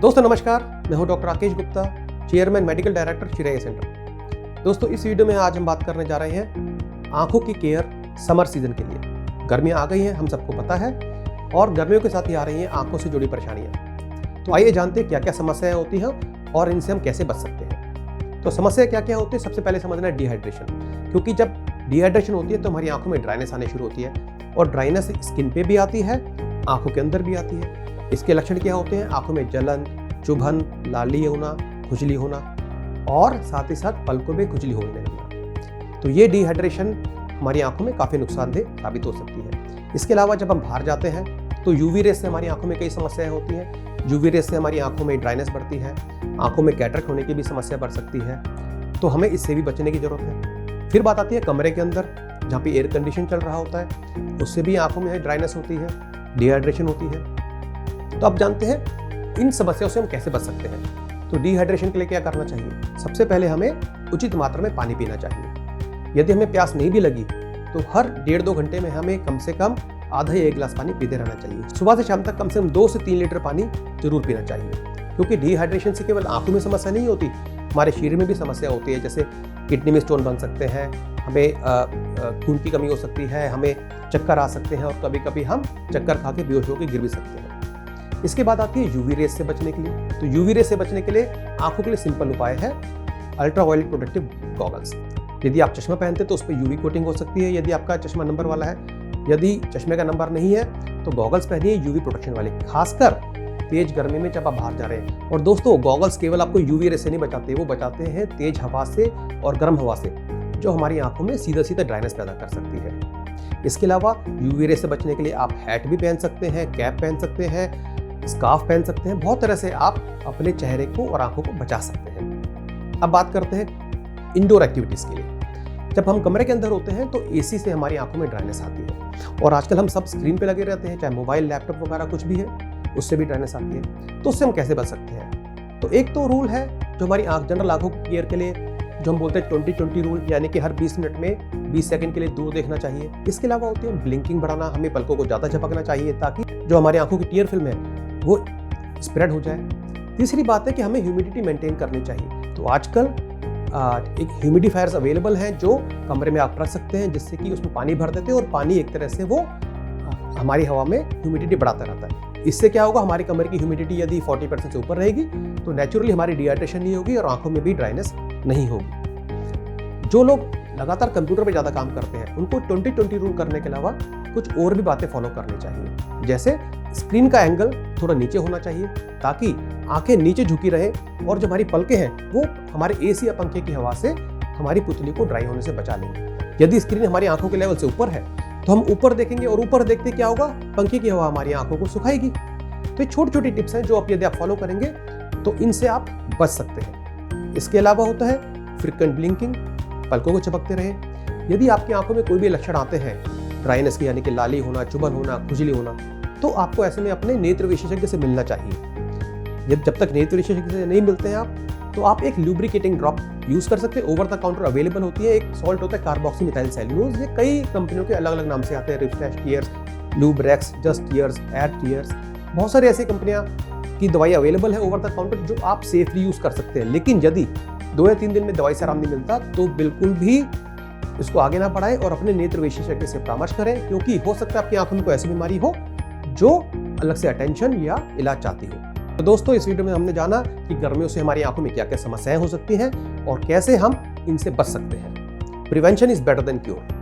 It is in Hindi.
दोस्तों नमस्कार, मैं हूं doctor Rakesh Gupta, chairman medical director श्रेय सेंटर। दोस्तों इस वीडियो में आज हम बात करने जा रहे हैं आंखों की केयर समर सीजन के लिए। गर्मियां आ गई हैं, हम सबको पता है, और गर्मियों के साथ ही आ रही हैं आंखों से जुड़ी परेशानियां। तो आइए जानते हैं क्या क्या समस्याएं होती हैं और इनसे हम कैसे बच सकते हैं। तो समस्या क्या क्या होती है, सबसे पहले समझना है डिहाइड्रेशन। क्योंकि जब डिहाइड्रेशन होती है तो हमारी आंखों में ड्राइनेस आने शुरू होती है, और ड्राइनेस स्किन पे भी आती है, आंखों के अंदर भी आती है। इसके लक्षण क्या होते हैं? आंखों में जलन, चुभन, लाली होना, खुजली होना, और साथ ही साथ पलकों में खुजली होने लगना। तो ये डिहाइड्रेशन हमारी आंखों में काफ़ी नुकसानदेह साबित हो सकती है। इसके अलावा जब हम बाहर जाते हैं तो यूवी रेस से हमारी आंखों में कई समस्याएं होती हैं। यूवी रेस से हमारी आंखों में ड्राइनेस बढ़ती है, आंखों में कैटरेक्ट होने की भी समस्या बढ़ सकती है। तो हमें इससे भी बचने की जरूरत है। फिर बात आती है कमरे के अंदर, जहाँ पे एयर कंडीशन चल रहा होता है, उससे भी आंखों में ड्राइनेस होती है, डिहाइड्रेशन होती है। तो अब जानते हैं इन समस्याओं से हम कैसे बच सकते हैं। तो डिहाइड्रेशन के लिए क्या करना चाहिए? सबसे पहले हमें उचित मात्रा में पानी पीना चाहिए। यदि हमें प्यास नहीं भी लगी तो हर 1.5-2 घंटे में हमें कम से कम आधा या 1 गिलास पानी पीते रहना चाहिए। सुबह से शाम तक कम से कम 2 से 3 लीटर पानी जरूर पीना चाहिए। क्योंकि डिहाइड्रेशन से केवल आंखों में समस्या नहीं होती, हमारे शरीर में भी समस्या होती है। जैसे किडनी में स्टोन बन सकते हैं, हमें खून की कमी हो सकती है, हमें चक्कर आ सकते हैं, और कभी कभी हम चक्कर खा के बेहोश होकर गिर भी सकते हैं। इसके बाद आती है यूवी रेस से बचने के लिए। तो यूवी रेस से बचने के लिए आंखों के लिए सिंपल उपाय है अल्ट्रावायलेट प्रोटेक्टिव गॉगल्स। यदि आप चश्मा पहनते हैं तो उस पर यूवी कोटिंग हो सकती है, यदि आपका चश्मा नंबर वाला है। यदि चश्मे का नंबर नहीं है तो गॉगल्स पहनिए यूवी प्रोटेक्शन वाले, खासकर तेज गर्मी में जब आप बाहर जा रहे हैं। और दोस्तों गॉगल्स केवल आपको यूवी रेस से नहीं बचाते, वो बचाते हैं तेज हवा से और गर्म हवा से, जो हमारी आंखों में सीधा सीधा ड्राइनेस पैदा कर सकती है। इसके अलावा यूवी रेस से बचने के लिए आप हैट भी पहन सकते हैं, कैप पहन सकते हैं, स्कार्फ पहन सकते हैं। बहुत तरह से आप अपने चेहरे को और आंखों को बचा सकते हैं। अब बात करते हैं इंडोर एक्टिविटीज के लिए। जब हम कमरे के अंदर होते हैं तो एसी से हमारी आंखों में ड्राइनेस आती है, और आजकल हम सब स्क्रीन पे लगे रहते हैं, चाहे मोबाइल, लैपटॉप वगैरह कुछ भी है, उससे भी ड्राइनेस आती है। तो उससे हम कैसे बच सकते हैं? तो एक तो रूल है जो हमारी जनरल आंखों की केयर के लिए, जो हम बोलते हैं 20-20 रूल, यानी कि हर 20 मिनट में 20 सेकंड के लिए दूर देखना चाहिए। इसके अलावा होती है ब्लिंकिंग बढ़ाना, हमें पलकों को ज़्यादा झपकना चाहिए ताकि जो हमारी आंखों की टीयर फिल्म है वो स्प्रेड हो जाए। तीसरी बात है कि हमें ह्यूमिडिटी मेंटेन करनी चाहिए। तो आजकल एक ह्यूमिडिफायर्स अवेलेबल हैं जो कमरे में आप रख सकते हैं, जिससे कि उसमें पानी भर देते हैं और पानी एक तरह से वो हमारी हवा में ह्यूमिडिटी बढ़ाता रहता है। इससे क्या होगा, हमारे कमरे की ह्यूमिडिटी यदि 40% से ऊपर रहेगी तो नेचुरली हमारी डिहाइड्रेशन नहीं होगी और आंखों में भी ड्राइनेस नहीं होगी। जो लोग लगातार कंप्यूटर पे ज़्यादा काम करते हैं उनको 20-20 रूल करने के अलावा कुछ और भी बातें फॉलो करनी चाहिए। जैसे स्क्रीन का एंगल थोड़ा नीचे होना चाहिए ताकि आंखें नीचे झुकी रहे, और जो हमारी पलकें हैं वो हमारे एसी या पंखे की हवा से हमारी पुतली को ड्राई होने से बचा लेंगे। यदि स्क्रीन हमारी आंखों के लेवल से ऊपर है तो हम ऊपर देखेंगे, और ऊपर देखते क्या होगा, पंखे की हवा हमारी आंखों को सुखाएगी। तो ये छोटी छोटी टिप्स हैं जो यदि आप फॉलो करेंगे तो इनसे आप बच सकते हैं। इसके अलावा होता है फ्रीक्वेंट ब्लिंकिंग, पलकों को झपकते रहे। यदि आपकी आंखों में कोई भी लक्षण आते हैं ड्राइनेस के, यानी कि लाली होना, चुभन होना, खुजली होना, तो आपको ऐसे में अपने नेत्र विशेषज्ञ से मिलना चाहिए। जब तक नेत्र विशेषज्ञ से नहीं मिलते हैं आप, तो आप एक लुब्रिकेटिंग ड्रॉप यूज कर सकते हैं। ओवर द काउंटर अवेलेबल होती है। एक सॉल्ट होता है कार्बोक्सीमिथाइल सेल्यूलोज, ये कई कंपनियों के अलग अलग नाम से आते हैं, Refresh Tears, Lubrex, Just Tears, Ad Tears, बहुत सारी ऐसी कंपनियां की दवाई अवेलेबल है ओवर द काउंटर जो आप सेफली यूज कर सकते हैं। लेकिन यदि 2 या 3 दिन में दवाई से आराम नहीं मिलता तो बिल्कुल भी इसको आगे ना बढ़ाएं और अपने नेत्र विशेषज्ञ से परामर्श करें, क्योंकि हो सकता है आपकी आंखों में कोई ऐसी बीमारी हो जो अलग से अटेंशन या इलाज चाहती हो। तो दोस्तों इस वीडियो में हमने जाना कि गर्मियों से हमारी आंखों में क्या क्या समस्याएं हो सकती हैं और कैसे हम इनसे बच सकते हैं। Prevention is better than cure.